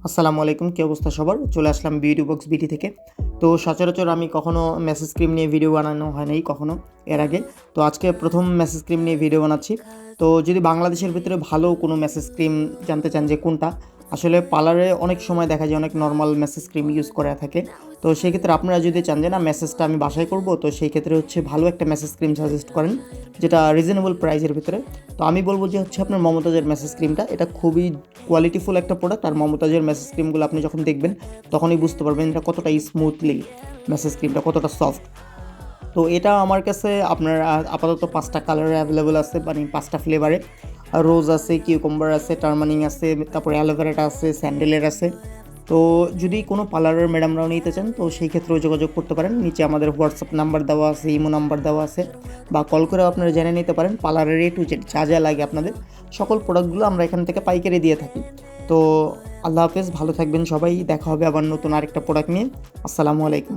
আসসালামু আলাইকুম, কী অবস্থা সবার? চলে আসলাম বিউটি বক্স বিডি থেকে। তো সচরাচর আমি কখনো মেসেজ ক্রিম নিয়ে ভিডিও বানানো হয় নাই কখনো এর আগে। তো আজকে প্রথম মেসেজ ক্রিম নিয়ে ভিডিও বানাচ্ছি। তো যদি বাংলাদেশের ভিতরে ভালো কোনো মেসেজ ক্রিম জানতে চান যে কোনটা, আসলে পার্লারে অনেক সময় দেখা যায় অনেক নর্মাল মেসেজ ক্রিম ইউজ করা থাকে। তো সেই ক্ষেত্রে আপনারা যদি চান যে না মেসেজটা আমি বাসায় করব, তো সেই ক্ষেত্রে হচ্ছে ভালো একটা মেসেজ ক্রিম সাজেস্ট করেন যেটা রিজনেবল প্রাইসের ভিতরে। তো আমি বলবো যে হচ্ছে আপনার মমতাজের মেসেজ ক্রিমটা, এটা খুবই কোয়ালিটিফুল একটা প্রোডাক্ট। আর মমতাজের মেসেজ ক্রিমগুলো আপনি যখন দেখবেন তখনই বুঝতে পারবেন এটা কতটা স্মুথলি, মেসেজ ক্রিমটা কতটা সফট। তো এটা আমার কাছে আপনার আপাতত 5টা কালারে অ্যাভেলেবল আছে, মানে 5টা ফ্লেভারে। রোজ আছে, কিউকাম্বার আছে, টার্মানিং আছে, তারপরে অ্যালোভেরাটা আছে, স্যান্ডেলের আছে। তো যদি কোনো পার্লারের ম্যাডামরাও নিতে চান তো সেই ক্ষেত্রেও যোগাযোগ করতে পারেন। নিচে আমাদের হোয়াটসঅ্যাপ নাম্বার দেওয়া আছে, ইমো নাম্বার দেওয়া আছে, বা কল করেও আপনারা জেনে নিতে পারেন পার্লারের A to Z যা যা লাগে আপনাদের সকল প্রোডাক্টগুলো আমরা এখান থেকে পাইকারি দিয়ে থাকি। তো আল্লাহ হাফেজ, ভালো থাকবেন সবাই, দেখা হবে আবার নতুন আরেকটা প্রোডাক্ট নিয়ে। আসসালামু আলাইকুম।